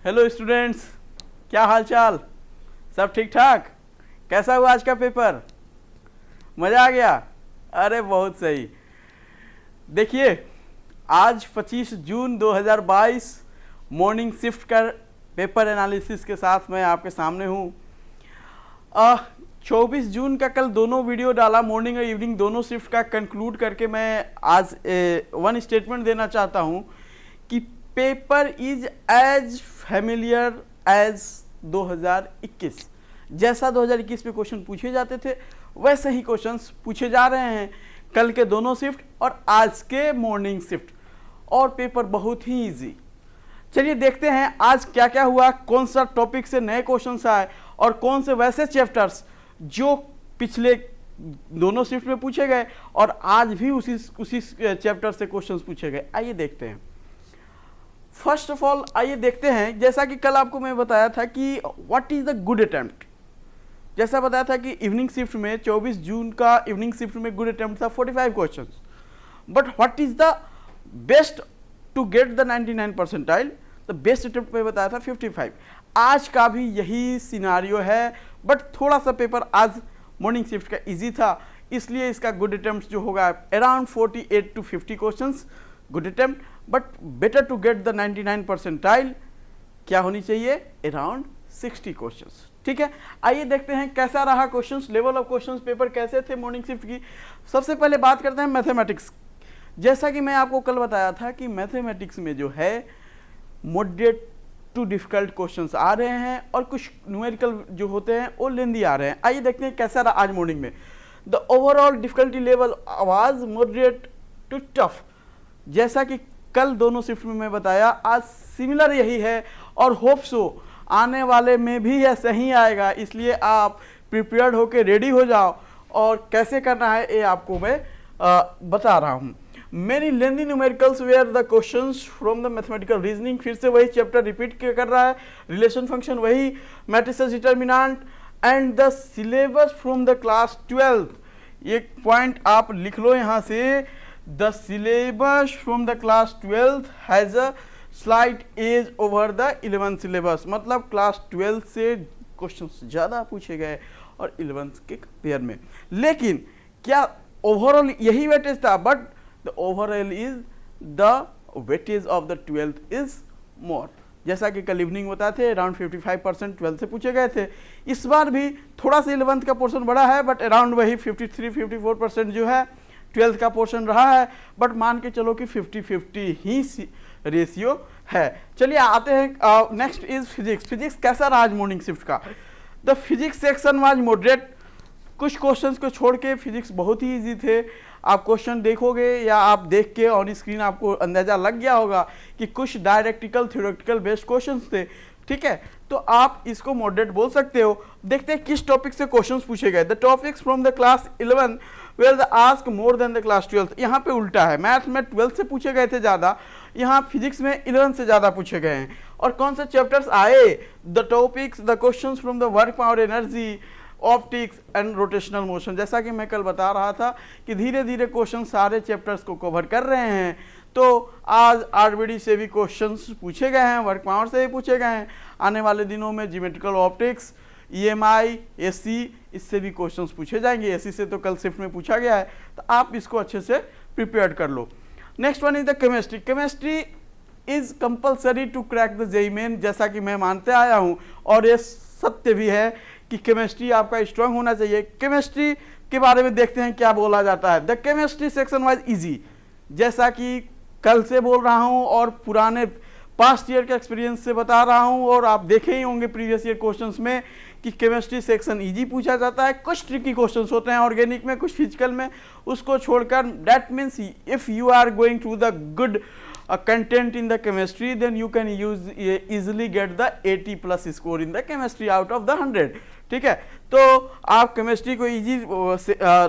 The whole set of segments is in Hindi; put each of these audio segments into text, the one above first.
हेलो स्टूडेंट्स, क्या हाल चाल? सब ठीक ठाक? कैसा हुआ आज का पेपर? मज़ा आ गया? अरे बहुत सही। देखिए, आज 25 जून 2022 मॉर्निंग शिफ्ट का पेपर एनालिसिस के साथ मैं आपके सामने हूँ। 24 जून का कल दोनों वीडियो डाला, मॉर्निंग और इवनिंग दोनों शिफ्ट का कंक्लूड करके मैं आज वन स्टेटमेंट देना चाहता हूँ कि paper is as familiar as 2021। जैसा 2021 में क्वेश्चन पूछे जाते थे वैसे ही क्वेश्चंस पूछे जा रहे हैं कल के दोनों शिफ्ट और आज के मॉर्निंग शिफ्ट, और पेपर बहुत ही इजी। चलिए देखते हैं आज क्या क्या हुआ, कौन सा टॉपिक से नए क्वेश्चंस आए और कौन से वैसे चैप्टर्स जो पिछले दोनों शिफ्ट में पूछे गए और आज भी उसी चैप्टर से क्वेश्चंस पूछे गए। आइए देखते हैं। फर्स्ट ऑफ ऑल आइए देखते हैं, जैसा कि कल आपको मैं बताया था कि what is the good attempt. जैसा बताया था कि इवनिंग शिफ्ट में 24 जून का इवनिंग शिफ्ट में गुड अटेम्प्ट था 45 questions, but what is the best to get the 99 percentile. The best attempt में बताया था 55। आज का भी यही सिनारियो है, बट थोड़ा सा पेपर आज मॉर्निंग शिफ्ट का इजी था, इसलिए इसका गुड अटेम्प्ट जो होगा around 48 to 50 questions good attempt, but better to get the 99 percentile क्या होनी चाहिए, अराउंड 60 क्वेश्चंस। ठीक है, आइए देखते हैं कैसा रहा questions, level of questions paper कैसे थे मॉर्निंग शिफ्ट की। सबसे पहले बात करते हैं मैथमेटिक्स। जैसा कि मैं आपको कल बताया था कि मैथमेटिक्स में जो है मॉडरेट टू डिफिकल्ट क्वेश्चंस आ रहे हैं और कुछ न्यूमेरिकल जो होते हैं वो लेंदी आ रहे हैं। आइए देखते हैं कैसा रहा आज मॉर्निंग में। The overall difficulty level was moderate to tough. जैसा कि कल दोनों शिफ्ट में मैं बताया, आज सिमिलर यही है और होप सो आने वाले में भी ऐसा ही आएगा, इसलिए आप प्रिपेयर्ड होकर रेडी हो जाओ और कैसे करना है ये आपको मैं बता रहा हूँ। Many lengthy numericals where the questions from the mathematical reasoning. फिर से वही चैप्टर रिपीट कर रहा है, रिलेशन फंक्शन वही, matrices determinant and the syllabus from the class 12। एक पॉइंट आप लिख लो यहाँ से, the syllabus from the class 12 has a slight edge over the 11th syllabus. मतलब क्लास 12 से क्वेश्चंस ज़्यादा पूछे गए और 11th के कंपेयर में, लेकिन क्या ओवरऑल यही वेटेज था, but the overall is the weightage of the 12th is more. जैसा कि कल इवनिंग बताए थे अराउंड 55% 12th से पूछे गए थे। इस बार भी थोड़ा सा 11th का पोर्शन बढ़ा है, बट अराउंड वही 53-54% जो है 12th का पोर्शन रहा है, बट मान के चलो कि 50-50 ही रेशियो है। चलिए आते हैं, नेक्स्ट इज फिजिक्स। फिजिक्स कैसा रहा आज मॉर्निंग शिफ्ट का? The physics section was moderate. कुछ क्वेश्चंस को छोड़ के फिजिक्स बहुत ही इजी थे। आप क्वेश्चन देखोगे या आप देख के ऑन स्क्रीन आपको अंदाजा लग गया होगा कि कुछ डायरेक्टिकल थ्योरेटिकल बेस्ड क्वेश्चंस थे। ठीक है, तो आप इसको मॉडरेट बोल सकते हो। देखते हैं किस टॉपिक से क्वेश्चंस पूछे गए। The topics from the class 11 where the ask more than the class 12। यहाँ पे उल्टा है, मैथ में 12 से पूछे गए थे ज़्यादा, यहाँ फिजिक्स में 11 से ज़्यादा पूछे गए हैं। और कौन से चैप्टर्स आए? The topics the questions from the work power energy, optics and rotational motion. जैसा कि मैं कल बता रहा था कि धीरे धीरे क्वेश्चन सारे चैप्टर्स को कवर कर रहे हैं, तो आज आरबीडी से भी क्वेश्चंस पूछे गए हैं, वर्क पावर से भी पूछे गए हैं। आने वाले दिनों में ज्योमेट्रिकल ऑप्टिक्स, ईएमआई, एसी, इससे भी क्वेश्चंस पूछे जाएंगे। एसी से तो कल शिफ्ट में पूछा गया है, तो आप इसको अच्छे से प्रिपेयर कर लो। Next one is the chemistry. Chemistry is compulsory to crack the JEE Main. जैसा कि मैं मानते आया हूँ और ये सत्य भी है कि केमिस्ट्री आपका स्ट्रांग होना चाहिए। केमिस्ट्री के बारे में देखते हैं क्या बोला जाता है। The chemistry section wise easy. जैसा कि कल से बोल रहा हूँ और पुराने पास्ट ईयर के एक्सपीरियंस से बता रहा हूँ, और आप देखे ही होंगे प्रीवियस ईयर क्वेश्चंस में कि केमिस्ट्री सेक्शन इजी पूछा जाता है। कुछ ट्रिकी क्वेश्चंस होते हैं ऑर्गेनिक में, कुछ फिजिकल में, उसको छोड़कर that means if you are going to the good content in the chemistry, then you can easily get the 80+ score in the chemistry out of the 100। ठीक है, तो आप केमिस्ट्री को इजी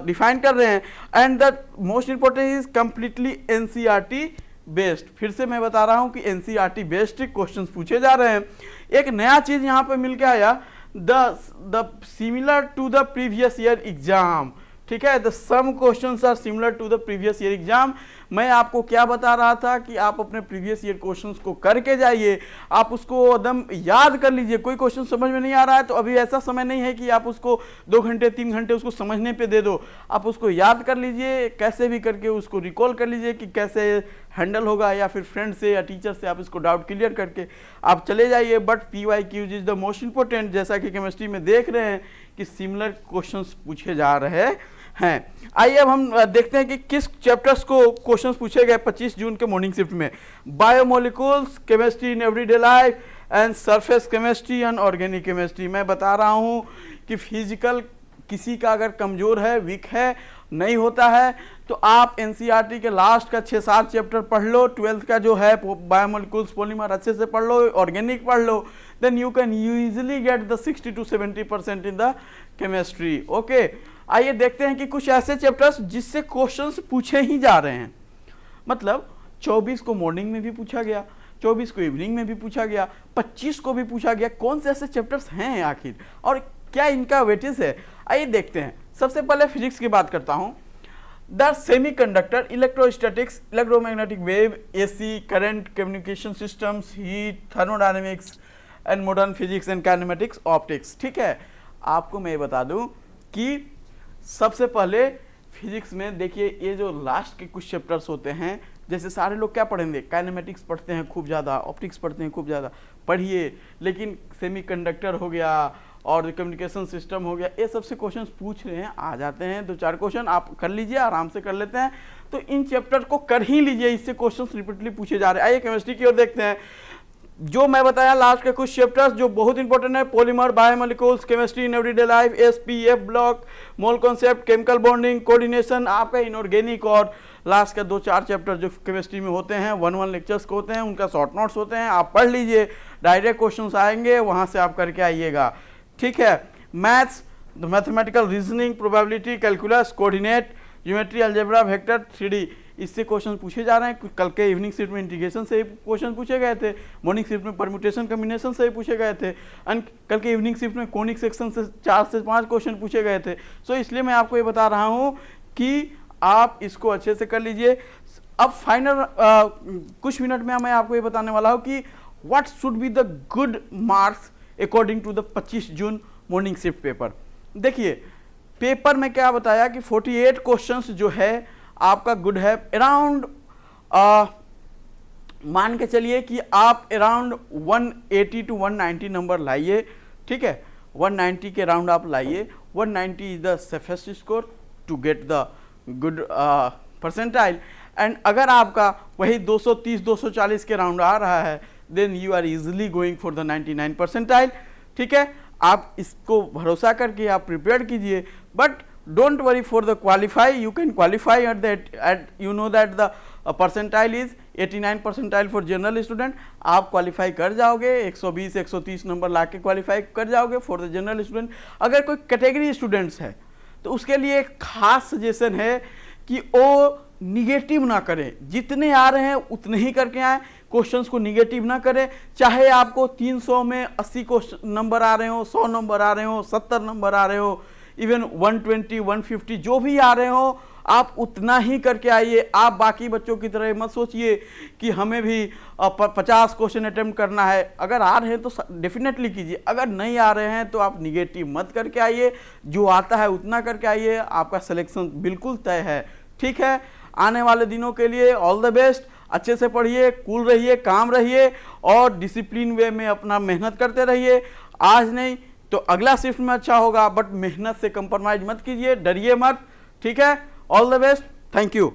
डिफाइन कर रहे हैं। And the most important is completely NCERT based. फिर से मैं बता रहा हूँ कि एनसीईआरटी बेस्ड क्वेश्चंस पूछे जा रहे हैं। एक नया चीज यहाँ पे मिल के आया, the similar to the previous year exam. ठीक है। The some questions are similar to the previous year exam. मैं आपको क्या बता रहा था कि आप अपने प्रीवियस ईयर क्वेश्चंस को करके जाइए, आप उसको एकदम याद कर लीजिए। कोई क्वेश्चन समझ में नहीं आ रहा है तो अभी ऐसा समय नहीं है कि आप उसको 2 घंटे 3 घंटे उसको समझने पे दे दो, आप उसको याद कर लीजिए, कैसे भी करके उसको रिकॉल कर लीजिए कि कैसे हैंडल होगा, या फिर फ्रेंड से या टीचर से आप इसको डाउट क्लियर करके आप चले जाइए। But PYQs is the most important, जैसा कि केमिस्ट्री में देख रहे हैं कि सिमिलर क्वेश्चंस पूछे जा रहे हैं। आइए अब हम देखते हैं कि किस चैप्टर्स को क्वेश्चंस पूछे गए 25 जून के मॉर्निंग शिफ्ट में। Biomolecules, chemistry in everyday life and surface chemistry and organic chemistry. मैं बता रहा हूं कि फिजिकल किसी का अगर कमजोर है, वीक है, नहीं होता है, तो आप NCERT के लास्ट का 6-7 चैप्टर पढ़ लो, 12th का जो है बायोमोलिक्यूल्स पॉलीमर अच्छे से पढ़ लो, ऑर्गेनिक पढ़ लो, then you can usually get the 60 to 70% in the chemistry. Okay, आइए देखते हैं कि कुछ ऐसे चैप्टर्स जिससे क्वेश्चंस पूछे ही जा रहे हैं। मतलब 24 को मॉर्निंग में भी पूछा गया, 24 को इवनिंग में भी पूछा गया, 25 को भी पूछा गया। कौन से ऐसे चैप्टर्स हैं आखिर और क्या इनका वेटेज है, आइए देखते हैं। सबसे पहले फिजिक्स की बात करता हूं। The semiconductor, electrostatics, electromagnetic wave, AC, current, communication systems, heat, thermodynamics and modern physics and kinematics, optics. ठीक है, आपको मैं बता दूं कि सबसे पहले फिजिक्स में देखिए ये जो लास्ट के कुछ चैप्टर्स होते हैं, जैसे सारे लोग क्या पढ़ेंगे, काइनेमेटिक्स पढ़ते हैं खूब ज़्यादा, ऑप्टिक्स पढ़ते हैं खूब ज़्यादा, पढ़िए। लेकिन सेमीकंडक्टर हो गया और कम्युनिकेशन सिस्टम हो गया, ये सबसे क्वेश्चन पूछ रहे हैं, आ जाते हैं 2-4 क्वेश्चन, आप कर लीजिए, आराम से कर लेते हैं। तो इन चैप्टर को कर ही लीजिए, इससे क्वेश्चन रिपीटली पूछे जा रहे हैं। आइए केमिस्ट्री की ओर देखते हैं। जो मैं बताया लास्ट के कुछ चैप्टर्स जो बहुत इंपॉर्टेंट है, polymer, biomolecules, chemistry in everyday life, SPF block, mole concept, chemical bonding, coordination, आपका इनऑर्गेनिक, और लास्ट का 2-4 चैप्टर जो केमिस्ट्री में होते हैं 1-1 लेक्चर्स को होते हैं, उनका शॉर्ट नोट्स होते हैं, आप पढ़ लीजिए, डायरेक्ट क्वेश्चंस आएंगे, वहां से आप करके आइएगा। ठीक है, maths, mathematical reasoning, probability, calculus, coordinate, geometry, algebra, vector, 3D, इससे क्वेश्चन पूछे जा रहे हैं। कल के इवनिंग शिफ्ट में इंटीग्रेशन से क्वेश्चन पूछे गए थे, मॉर्निंग शिफ्ट में परम्यूटेशन कम्बिनेशन से पूछे गए थे, एंड कल के इवनिंग शिफ्ट में कोनिक सेक्शन से 4 से 5 क्वेश्चन पूछे गए थे। सो इसलिए मैं आपको ये बता रहा हूँ कि आप इसको अच्छे से कर लीजिए। अब फाइनल कुछ मिनट में मैं आपको ये बताने वाला हूँ कि what should be the good marks according to the 25 June morning shift paper. देखिए पेपर में क्या बताया कि 48 क्वेश्चंस जो है आपका गुड है, अराउंड मान के चलिए कि आप अराउंड 180 to 190 नंबर लाइए। ठीक है, 190 के अराउंड आप लाइए। 190 is the safest score to get the good percentile. And अगर आपका वही 230-240 के राउंड आ रहा है, then you are easily going for the 99 percentile. ठीक है, आप इसको भरोसा करके आप प्रिपेयर कीजिए, but don't worry for the qualify, you can qualify at you know that the percentile is 89 percentile for general student। आप क्वालिफाई कर जाओगे, 120-130 नंबर ला के क्वालिफाई कर जाओगे फॉर द जनरल स्टूडेंट। अगर कोई कैटेगरी स्टूडेंट्स है तो उसके लिए एक खास सजेशन है कि वो निगेटिव ना करें, जितने आ रहे हैं उतने ही करके आए, क्वेश्चंस को निगेटिव ना करें। चाहे आपको 300 में 80 क्वेश्चन नंबर आ रहे हो, 100 नंबर आ रहे हो, 70 नंबर आ रहे हो, इवन 120, 150 जो भी आ रहे हो, आप उतना ही करके आइए। आप बाकी बच्चों की तरह मत सोचिए कि हमें भी 50 क्वेश्चन अटेम्प्ट करना है। अगर आ रहे हैं तो डेफिनेटली कीजिए, अगर नहीं आ रहे हैं तो आप निगेटिव मत करके आइए, जो आता है उतना करके आइए, आपका सिलेक्शन बिल्कुल तय है। ठीक है, आने वाले दिनों के लिए ऑल द बेस्ट। अच्छे से पढ़िए, कूल रहिए, काम रहिए और डिसिप्लिन वे में अपना मेहनत करते रहिए। आज नहीं तो अगला शिफ्ट में अच्छा होगा, बट मेहनत से कंप्रोमाइज मत कीजिए, डरिए मत। ठीक है, all the best, thank you.